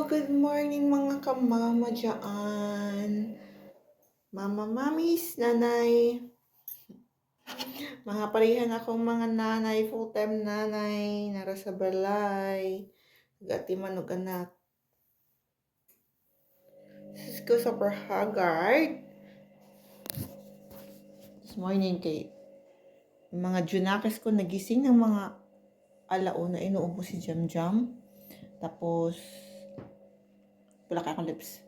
Good morning mga kamama diyaan. Mama, mamis, nanay. Mga parehan akong mga nanay, full-time nanay, nara sa balay. Gati manog anak. Sis ko super haggard. This morning kay mga junakis ko nagising ng mga alauna, inuubo si Jam Jam. Tapos, wala ka akong lips.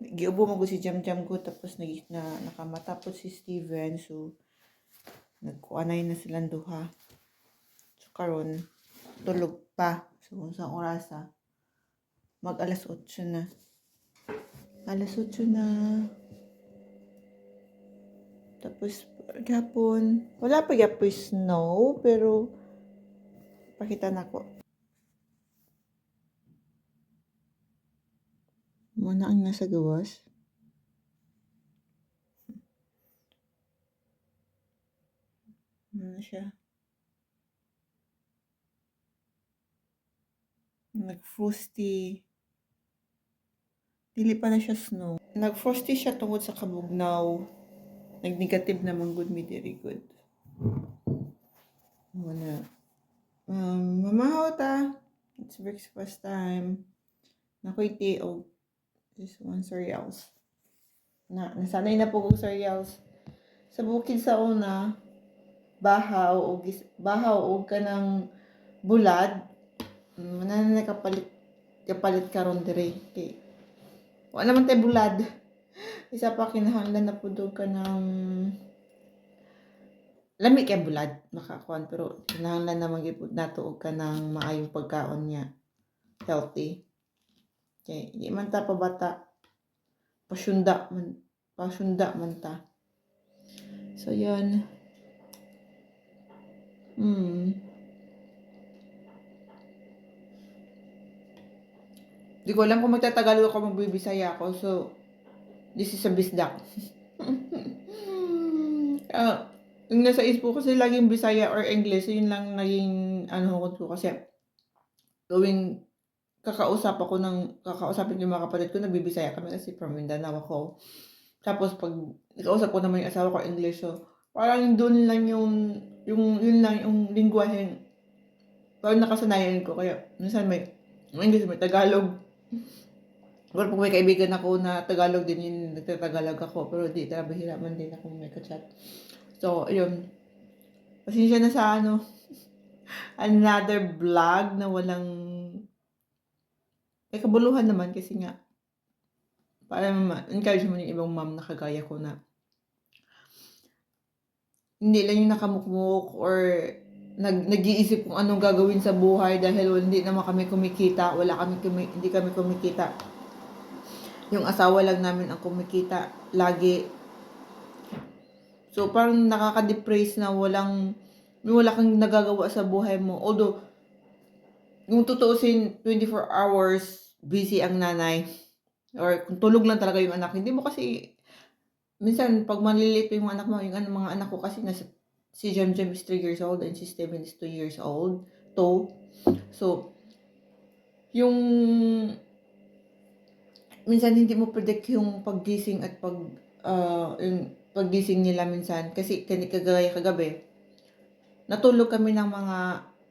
Giubo mo si Jam Jam ko tapos nakamatapos si Steven, so nagkuanay na silang duha. So karon tulog pa. So sa orasa mag alas 8 na. Alas 8 na. Tapos gapon wala pa gyapon snow pero pakita nako. Muna ang nasa gawas. Ano siya? Nag-frosty. Dili pa na siya snow. Nag-frosty siya tungod sa kabugnaw. Nag-negative naman good, me very good. Muna. Mamahaw ta. It's breakfast time. Nakoy o this one cereals. Nasanay na po kong cereals. Sa bukid sa una, bahaw o kanang bulad. Manana kapalit karon dire. Okay. Wala naman tayo bulad. Isa pa kinahanglan na po ka ng lami kay bulad makakuan pero kinahanglan na magipud nato og kanang maayong pagkaon niya. Healthy. Okay, di man ta pabata. Pasyunda man ta. So, yun. Di ko alam kung magtatagalog ako, magbibisaya ako. So, this is a bisdak. Yung nasa ispo kasi laging Bisaya or English, yun lang naging ko kasi gawing kakausapin yung mga kapatid ko, nagbibisaya kami kasi from Mindanao ako. Tapos pag ikausap ko naman yung asawa ko English, so parang doon lang yun lang yung lingwahe. Parang nakasanayan ko, kaya minsan may English, may Tagalog. Pero pag may kaibigan ako na Tagalog din, yun nagtatagalog ako, pero di talaga hiraman din ako may ka-chat. So, yun. Pasensya na sa another vlog na walang kabuluhan naman kasi nga para encourage mo yung ibang mom na kagaya ko na hindi lang yung nakamukmuk or nag-iisip kung anong gagawin sa buhay dahil hindi naman kami kumikita, hindi kami kumikita. Yung asawa lang namin ang kumikita lagi. So parang nakaka-depress na wala kang nagagawa sa buhay mo. Although yung tutuusin 24 hours busy ang nanay or kung tulog lang talaga yung anak, hindi mo kasi minsan pag maliliit yung anak mo, yung mga anak ko kasi si Jem is 3 years old and si Steven is 2 years old. So, yung minsan hindi mo predict yung paggising at yung paggising nila minsan. Kasi kagabi, natulog kami ng mga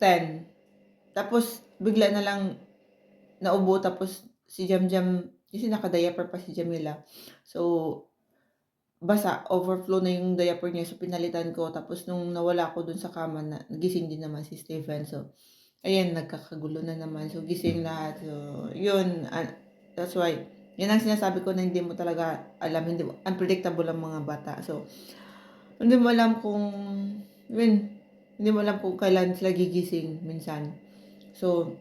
10. Tapos, bigla na lang naubo. Tapos, si Jam, kasi naka-diaper pa si Jamila. So, basa, overflow na yung diaper niya. So, pinalitan ko. Tapos, nung nawala ko dun sa kama, nagising din naman si Stephen. So, ayan, nagkakagulo na naman. So, gising lahat. So, yun. That's why, yan ang sinasabi ko na hindi mo talaga alam. Unpredictable ang mga bata. So, hindi mo alam kung kailan sila gigising minsan. So,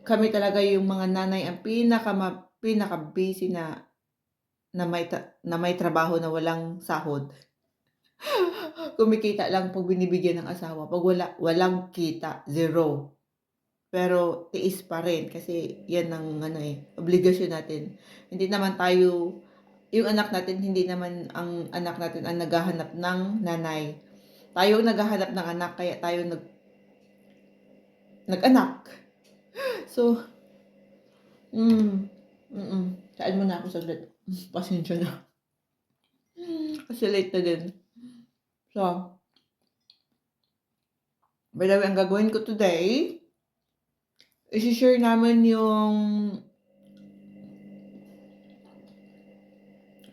kami talaga yung mga nanay ang pinaka-busy na may trabaho na walang sahod. Kumikita lang pag binibigyan ng asawa. Pag walang kita, zero. Pero tiis pa rin kasi yan ang obligasyon natin. Hindi naman yung anak natin, hindi naman ang anak natin ang naghahanap ng nanay. Tayo ang naghahanap ng anak, kaya tayo nag-anak. So, mm, saan mo na ako saglit. Pasensya na. Kasi late na din. So, by the way, ang gagawin ko today, isi-share namin yung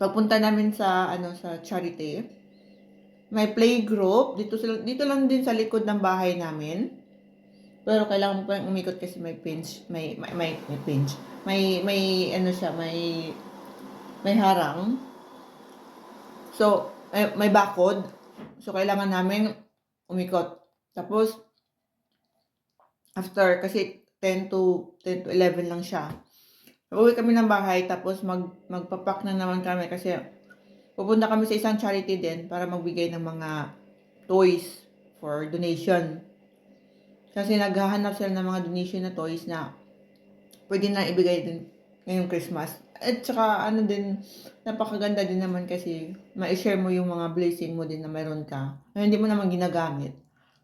pagpunta namin sa sa charity. May playgroup dito lang din sa likod ng bahay namin. Pero kailangan mo pa ring umikot kasi may pinch, may pinch. May ano siya, may harang. So, may bakod. So, kailangan namin umikot. Tapos, after, kasi 10 to 11 lang siya. Uwi kami ng bahay, tapos magpapak na naman kami kasi pupunta kami sa isang charity din para magbigay ng mga toys for donation. Kasi naghahanap sila ng mga donation na toys na pwede na ibigay din ngayong Christmas. At saka din, napakaganda din naman kasi ma-share mo yung mga blessing mo din na meron ka na hindi mo naman ginagamit.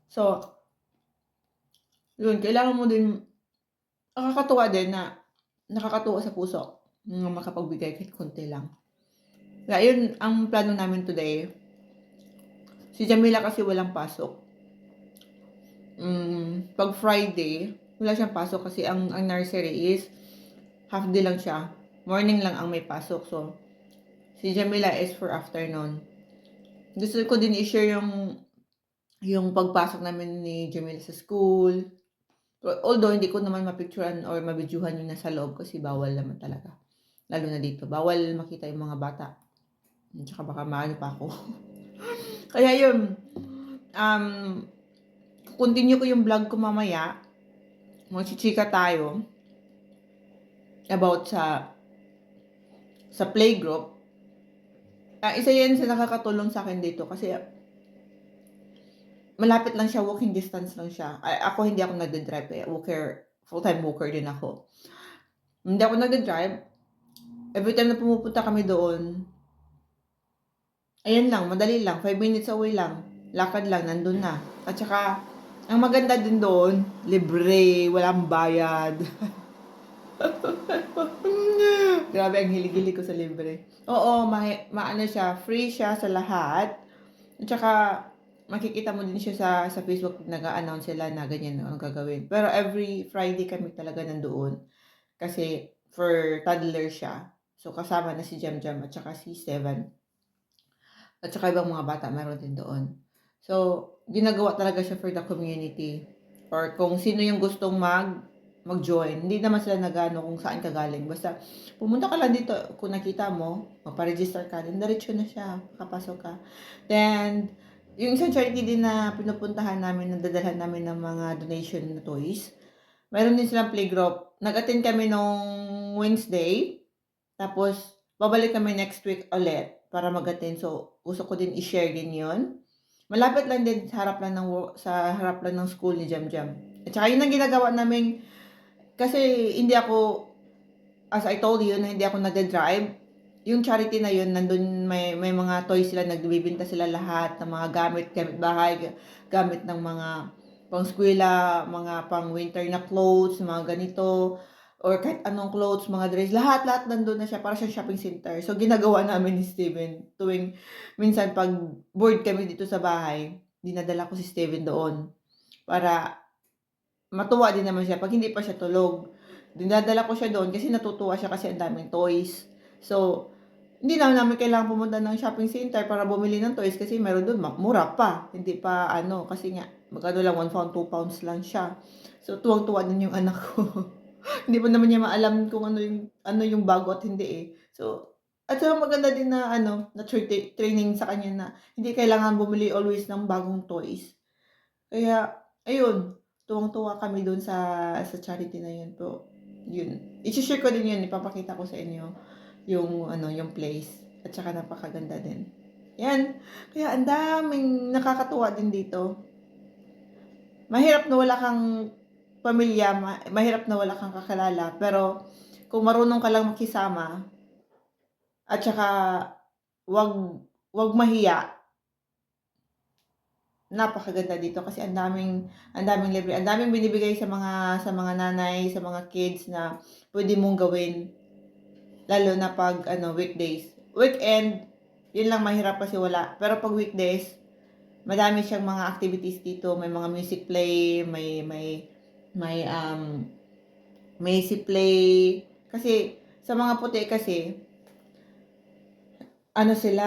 So, yun, kailangan mo din, nakakatuwa din na nakakatuwa sa puso na makapagbigay kahit konti lang. Kaya yun ang plano namin today. Si Jamila kasi walang pasok. Pag Friday, wala siyang pasok kasi ang nursery is half day lang siya. Morning lang ang may pasok. So, si Jamila is for afternoon. Gusto ko din i-share yung pagpasok namin ni Jamila sa school. Although, hindi ko naman mapicturean or mabidyuhan yung nasa loob kasi bawal naman talaga. Lalo na dito. Bawal makita yung mga bata. Tsaka baka maano pa ako. Kaya yun, continue ko yung vlog ko mamaya. Magchichika tayo about sa playgroup. Isa yan sa nakakatulong sa akin dito kasi malapit lang siya, walking distance lang siya. Ako hindi ako nagde-drive eh. Full-time walker din ako. Hindi ako nagde-drive. Every time na pumupunta kami doon, ayan lang, madali lang. 5 minutes away lang. Lakad lang, nandun na. At saka, ang maganda din doon, libre, walang bayad. Grabe, ang hilig-hilig ko sa libre. Oo, maano siya, free siya sa lahat. At saka, makikita mo din siya sa Facebook pag nag-a-announce sila na ganyan ang gagawin. Pero every Friday kami talaga nandoon. Kasi, for toddler siya. So, kasama na si Jam Jam at saka si Steven. At saka ibang mga bata meron din doon. So, ginagawa talaga siya for the community. Or kung sino yung gustong mag-join. Hindi naman sila nagano kung saan ka galing. Basta, pumunta ka lang dito. Kung nakita mo, magpa-register ka, then diretso na siya. Kapasok ka. Then, yung isang charity din na pinupuntahan namin, nadadalhan namin ng mga donation na toys. Meron din silang playgroup. Nag-attend kami nung Wednesday. Tapos, babalik kami next week ulit para mag-attend. So, gusto ko din i-share din yon. Malapit lang din sa harap lang ng school ni Jam Jam. At saka yun ang ginagawa namin kasi hindi ako, as I told you, na hindi ako nagde-drive. Yung charity na yun, nandun may mga toys sila, nagbibinta sila lahat ng mga gamit bahay, gamit ng mga pang-skwela, mga pang-winter na clothes, mga ganito, or kahit anong clothes, mga dress, lahat nandun na siya, para sa shopping center. So, ginagawa namin ni Steven, minsan pag bored kami dito sa bahay, dinadala ko si Steven doon, para matuwa din naman siya, pag hindi pa siya tulog. Dinadala ko siya doon kasi natutuwa siya kasi ang daming toys. So, hindi namin kailangan pumunta ng shopping center para bumili ng toys kasi meron doon, mura pa. Hindi pa kasi nga, magkano lang, 1 pound, 2 pounds lang siya. So, tuwang-tuwa din yung anak ko. Hindi pa naman niya maalam kung ano yung bago at hindi eh. So, at saka maganda din na na training sa kanya na hindi kailangan bumili always ng bagong toys. Kaya, ayun, tuwang-tuwa kami doon sa charity na yun po. Yun. I-share ko din yun, ipapakita ko sa inyo yung place. At saka napakaganda din. Yan. Kaya ang daming nakakatuwa din dito. Mahirap na wala kang pamilya, mahirap na wala kang kakilala, pero kung marunong ka lang makisama, at saka wag mahiya napakaganda dito kasi ang daming libre, ang daming binibigay sa mga nanay, sa mga kids na pwede mong gawin lalo na pag weekdays. Weekend, yun lang mahirap kasi wala. Pero pag weekdays, madami siyang mga activities dito, may mga music play, may music play kasi sa mga puti kasi sila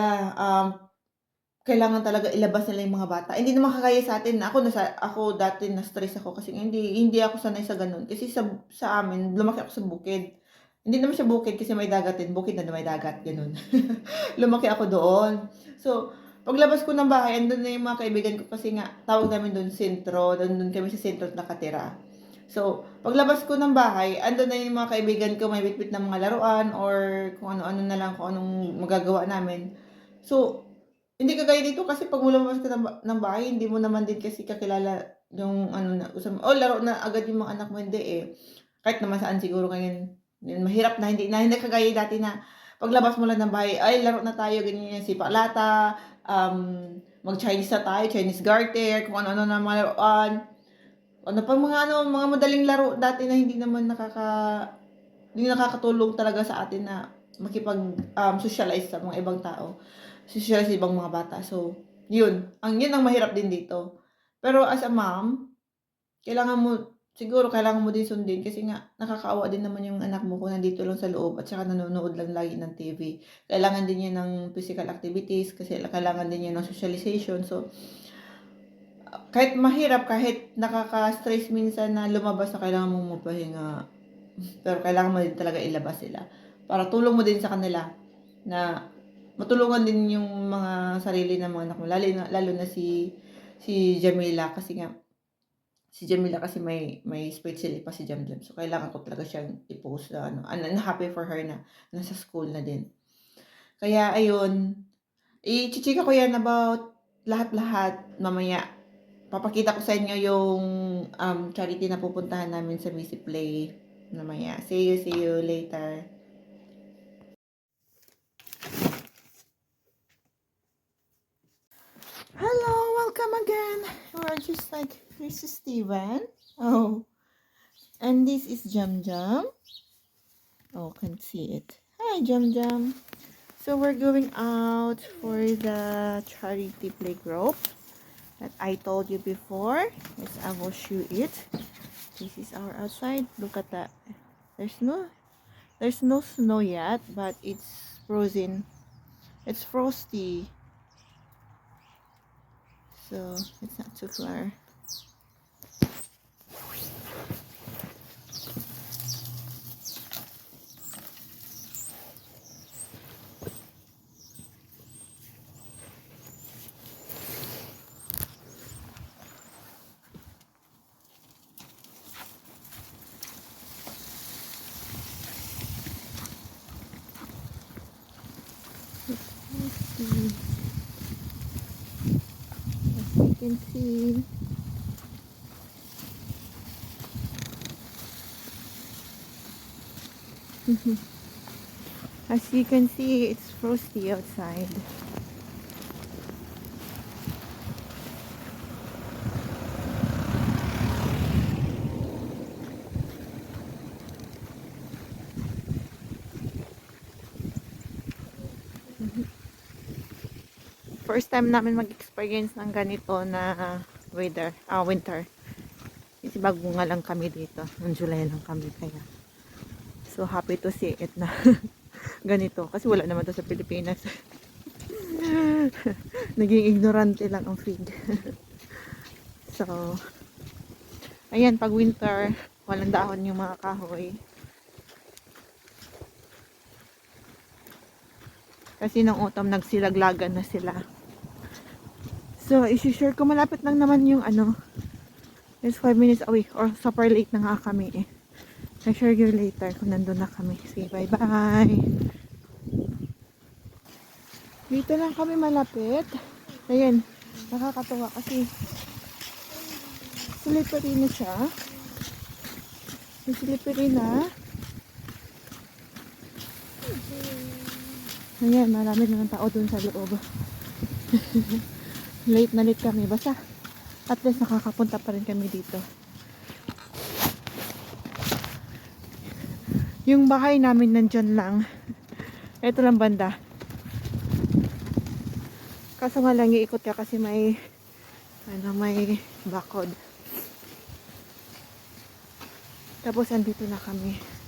kailangan talaga ilabas nila yung mga bata. Hindi naman kagaya sa atin, ako dati na-stress ako kasi hindi ako sanay sa gano'n. Kasi sa amin, lumaki ako sa bukid. Hindi naman siya bukid kasi may dagat din, bukid na may dagat, gano'n. Lumaki ako doon. So, paglabas ko ng bahay, andun na yung mga kaibigan ko kasi nga, tawag namin doon sentro, doon kami sa sentro nakatira. So, paglabas ko ng bahay, andun na yung mga kaibigan ko, may bitbit ng mga laruan or kung ano-ano na lang, kung anong magagawa namin. So, hindi kagaya dito kasi pag lumabas ka ng bahay, hindi mo naman din kasi kakilala yung laro na agad yung mga anak mo, hindi eh. Kahit naman saan siguro ngayon, yun, mahirap na hindi kagaya dati na paglabas mo lang ng bahay, ay laro na tayo, ganyan yan, sipa-lata, mag-Chinese na tayo, Chinese garter, kung ano-ano na mga laruan. Ano pa mga madaling laro dati na hindi nakakatulong talaga sa atin na socialize sa mga ibang tao, socialize sa ibang mga bata. So, yun ang mahirap din dito. Pero as a mom, kailangan mo din sundin kasi nga nakakaawa din naman yung anak mo kung nandito lang sa loob at saka nanonood lang lagi ng TV. Kailangan din niya ng physical activities kasi kailangan din niya ng socialization. So, kahit mahirap, kahit nakaka-stress minsan na lumabas na kailangan mong magpahinga, pero kailangan mo din talaga ilabas sila. Para tulong mo din sa kanila na matulungan din yung mga sarili ng mga anak mo. Lalo na si Jamila kasi may special pa si Jamjam. So, kailangan ko talaga siyang i-post na happy for her na nasa school na din. Kaya, ayun, i-chichika ko yan about lahat-lahat mamaya. Papakita ko sa inyo yung charity na pupuntahan namin sa Music Play mamaya. See you later. Hello, welcome again. We're just like, this is Steven. Oh, and this is Jam Jam. Oh, can see it. Hi, Jam Jam. So we're going out for the charity play group that I told you before. Yes, I will show it. This is our outside. Look at that. There's no snow yet, but it's frozen. It's frosty. So it's not too far. As you can see, it's frosty outside. First time namin mag-experience ng ganito na winter. Kasi bago nga lang kami dito. Noong July lang kami kaya. So happy to see it na ganito. Kasi wala naman to sa Pilipinas. Naging ignorante lang ang feed. So, ayan, pag winter, walang dahon yung mga kahoy. Kasi nung autumn, nagsilaglagan na sila. So, isi-share ko, malapit lang naman yung it's 5 minutes away or super late na nga kami eh. I'll share you later kung nandun na kami. Sige, bye-bye! Dito lang kami malapit. Ayan, nakakatuwa kasi slippery na siya. Slippery na. Ayan, marami naman tao dun sa loob. Late na late kami. Basta, At least nakakapunta pa rin kami dito. Yung bahay namin nandyan lang. Ito lang banda. Kaso nga lang iikot ka kasi may may bakod. Tapos andito na kami.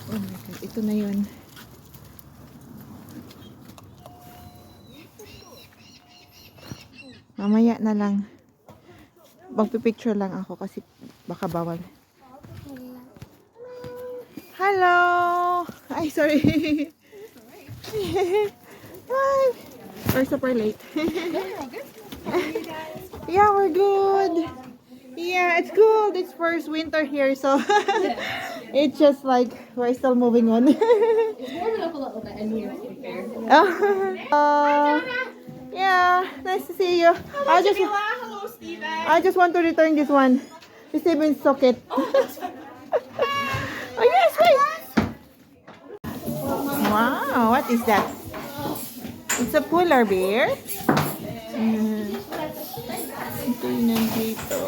Oh my God, ito na yun. Mamaya na lang. Magpipicture lang ako kasi baka bawal. Hello! Ay, sorry. Hi! We're super late. Yeah, we're good. Yeah, it's good. It's first winter here, so it's just like we're still moving on. Yeah, nice to see you. Hello, Steven. I just want to return this one. Steven's socket. Oh yes, wait. Wow, what is that? It's a polar bear. Ito yung nandito.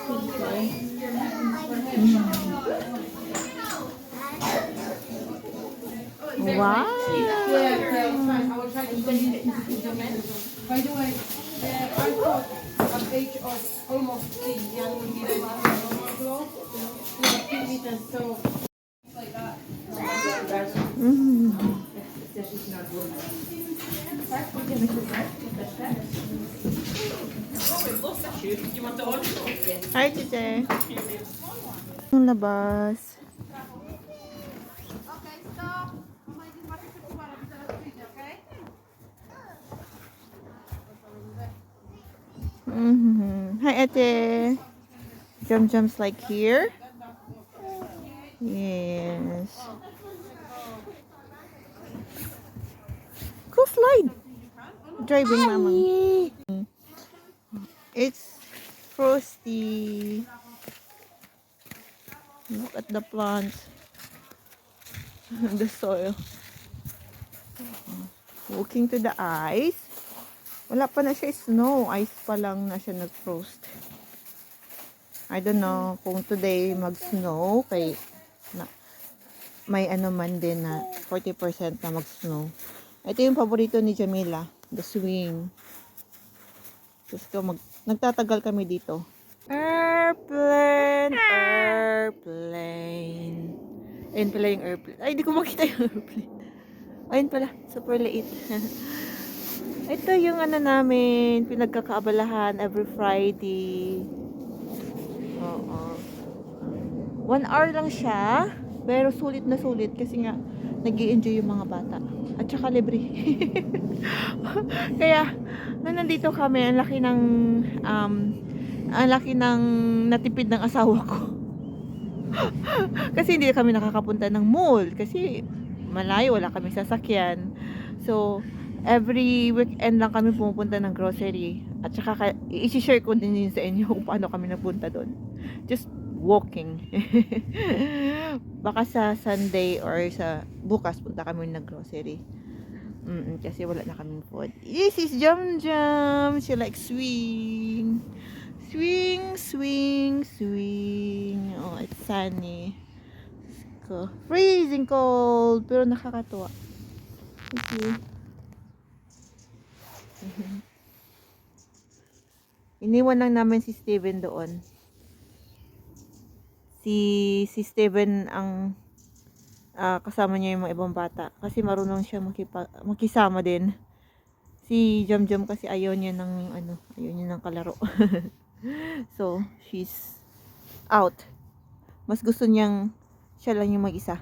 Okay. Wow. By the way, I thought at age of almost 3, Jan will be ready to go. Yeah, 2 meters, so like that. Hi, Tite. Yung labas. Okay, stop. Okay? Hi, Ate. Jumps like here. Yes. Go slide. Driving, Mama. It's frosty. Look at the plants. The soil. Walking to the ice. Wala pa na siya snow. Ice pa lang na siya nag-frost. I don't know kung today mag-snow. Kay na, may ano man din na 40% na mag-snow. Ito yung paborito ni Jamila. The swing. Gusto nagtatagal kami dito. Airplane! Airplane! Ayun pala yung airplane. Ay, di ko makita yung airplane. Ayun pala. Super liit. Ito yung ano namin. Pinagkakaabalahan every Friday. Oo. 1 hour lang siya. Pero sulit na sulit. Kasi nga, nag-i-enjoy yung mga bata. At saka libre. Kaya, nung nandito kami, ang laki ng natipid ng asawa ko. Kasi hindi kami nakakapunta ng mall. Kasi malayo, wala kami sasakyan. So, every weekend lang kami pumupunta ng grocery. At saka, i-share ko din yun sa inyo kung paano kami napunta doon. Just walking. Baka sa Sunday or sa bukas punta kami ng grocery. Kasi wala na kaming food. This is Jam Jam. She likes swing. Swing, swing, swing. Oh, it's sunny. Freezing cold. Pero nakakatuwa. Thank you. Iniwan lang namin si Steven doon. Si Steven ang kasama niya yung mga ibang bata. Kasi marunong siya makisama din. Si Jam Jam kasi ayaw niya ng kalaro. So, she's out. Mas gusto niyang siya lang yung mag-isa.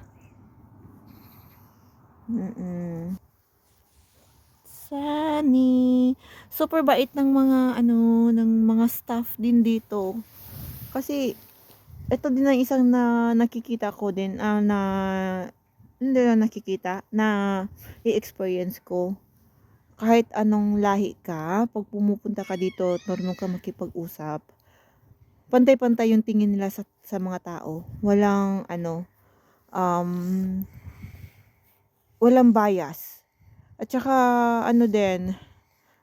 Sunny. Super bait ng mga ng mga staff din dito. Kasi ito din ang isang na nakikita ko din, na hindi na nakikita, na i-experience ko. Kahit anong lahi ka, 'pag pumupunta ka dito at marunong ka makipag-usap, pantay-pantay yung tingin nila sa mga tao. Walang ano, um, walang bias. At saka ano din,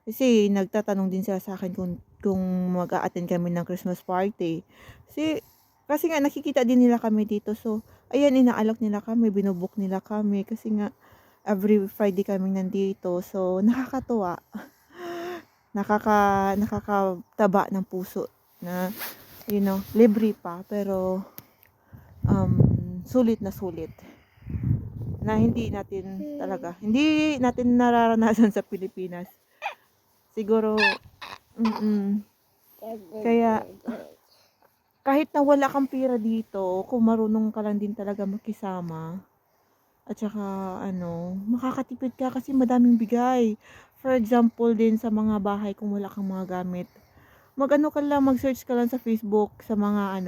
kasi nagtatanong din sila sa akin kung mag-a-attend kami ng Christmas party. Kasi kasi nga nakikita din nila kami dito. So, ayan, inaalok nila kami, binu nila kami kasi nga every Friday kaming nandito. So, nakakatuwa. Nakakataba ng puso na, libre pa pero um, sulit na sulit. Na hindi natin nararanasan sa Pilipinas. Siguro, kaya kahit na wala kang pera dito, kung marunong ka lang din talaga makisama, at saka makakatipid ka kasi madaming bigay. For example din sa mga bahay kung wala kang mga gamit, mag-search ka lang sa Facebook sa mga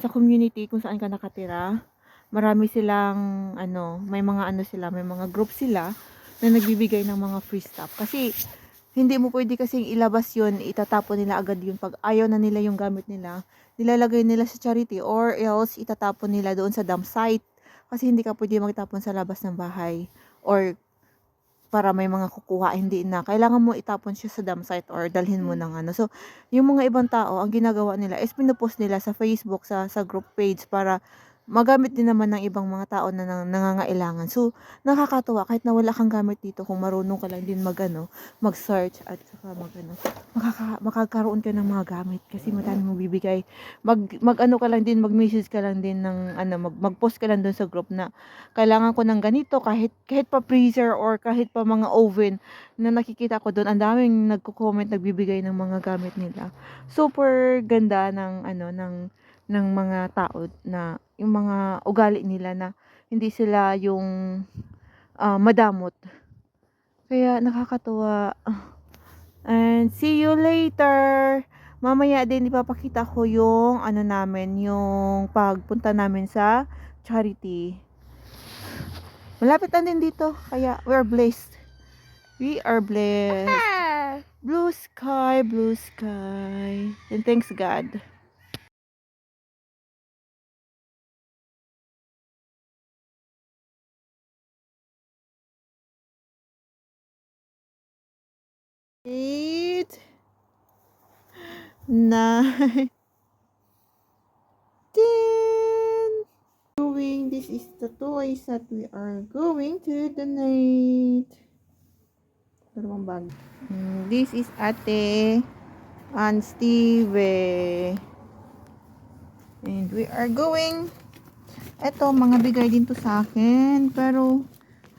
sa community kung saan ka nakatira. Marami silang may mga group sila na nagbibigay ng mga free stuff. Kasi hindi mo pwede kasing ilabas yun, itatapon nila agad yun pag ayaw na nila yung gamit nila. Nilalagay nila sa charity or else itatapon nila doon sa dump site. Kasi hindi ka pwede magtapon sa labas ng bahay or para may mga kukuha, hindi na. Kailangan mo itapon siya sa dump site or dalhin mo ng ano. So, yung mga ibang tao, ang ginagawa nila is pinupost nila sa Facebook, sa group page para magamit din naman ng ibang mga tao na nangangailangan. So, nakakatuwa kahit na wala kang gamit dito kung marunong ka lang din mag-search at saka makakaroon ka ng mga gamit kasi madami mong bibigay. Ka lang din, mag-message ka lang din ng mag-post ka lang doon sa group na kailangan ko ng ganito, kahit pa freezer or kahit pa mga oven na nakikita ko doon, ang daming nagko-comment, nagbibigay ng mga gamit nila. Super ganda ng mga tao na yung mga ugali nila na hindi sila yung madamot. Kaya nakakatuwa. And see you later. Mamaya din ipapakita ko yung yung pagpunta namin sa charity. Malapit lang din dito, kaya we're blessed. We are blessed. Blue sky, blue sky. And thanks God. Eight, 9, 10. This is the toys that we are going to donate. Dalawang bag. This is Ate and Steve. And we are going. Eto, mga bigay din to sa akin. Pero,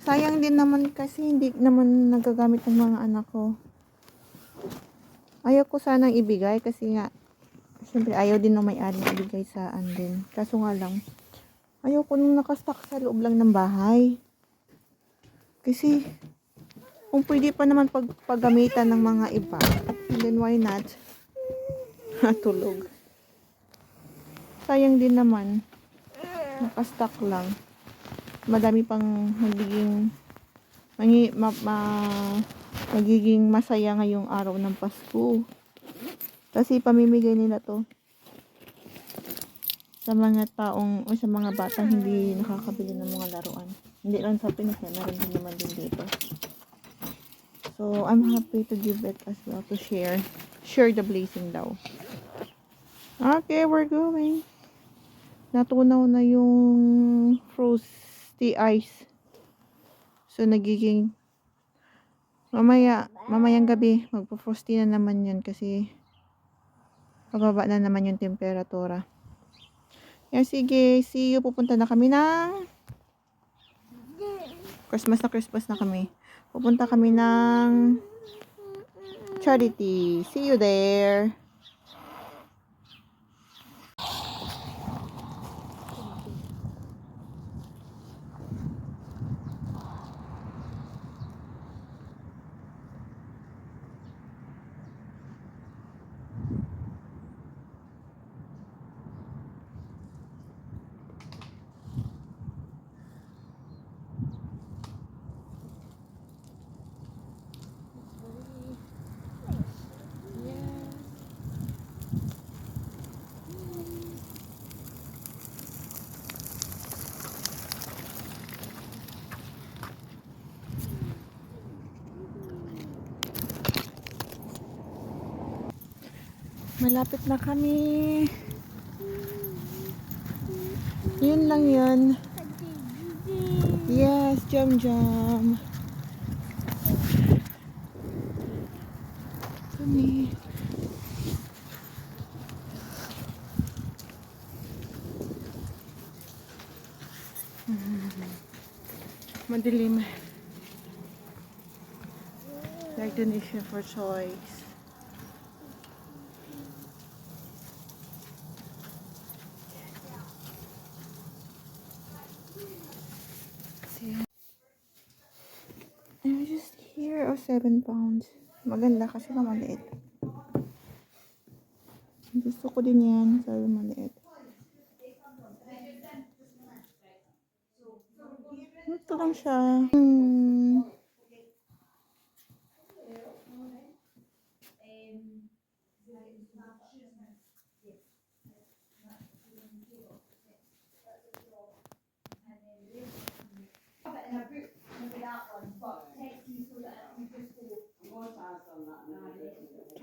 sayang din naman kasi hindi naman nagagamit ng mga anak ko. Ayaw ko sanang ibigay kasi nga, syempre ayaw din ng may-ari ibigay sa andin. Kaso nga lang, ayaw ko nung nakastock sa loob lang ng bahay. Kasi, kung pwede pa naman paggamitan ng mga iba, then why not? Tulog. Sayang din naman. Nakastock lang. Madami pang magiging masaya ngayong araw ng Pasko. Kasi pamimigay nila to sa mga taong o sa mga batang hindi nakakabili ng mga laruan. Hindi lang sa Pinas, meron din naman din dito. So, I'm happy to give it as well, to share the blessing daw. Okay, we're going. Natunaw na yung frosty ice. So, nagiging mamayang gabi, magpo-frosty na naman yun kasi pababa na naman yung temperatura. Yan, sige, see you. Pupunta na kami ng Christmas na kami. Pupunta kami ng charity. See you there. Malapit na kami. Yun lang yun. Yes, jam jam. Kami. Madilim. Like donation for choice. I'm just here. Oh, 7 pounds. Maganda kasi maliit. Gusto ko din yan. Sabi maliit. Ito lang siya.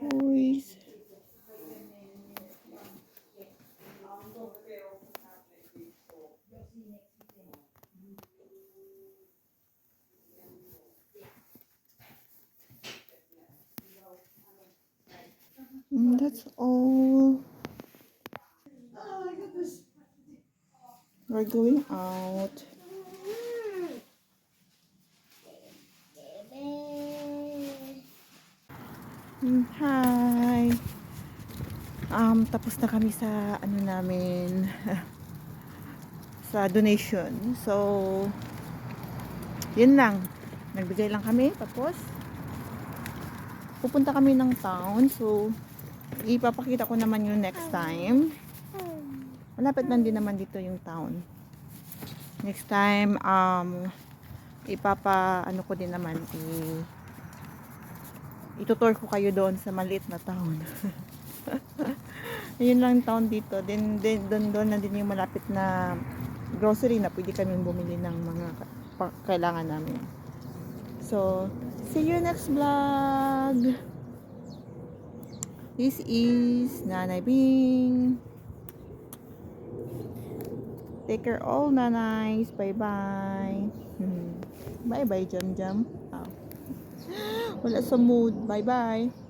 Toys. That's all. We're going out. Hi. Tapos na kami sa ano namin sa donation. So, yun lang. Nagbigay lang kami. Tapos, pupunta kami ng town. So, ipapakita ko naman yung next time. Malapit lang din naman dito yung town. Next time, ano ko din naman, itutour ko kayo doon sa maliit na town. Yun lang town dito. Then doon na din yung malapit na grocery na pwede kami bumili ng mga kailangan namin. So, see you next vlog. This is Nanay Bing. Take care all nanays. Bye-bye. Bye-bye, Jam Jam. Oh. Wala sa mood. Bye-bye.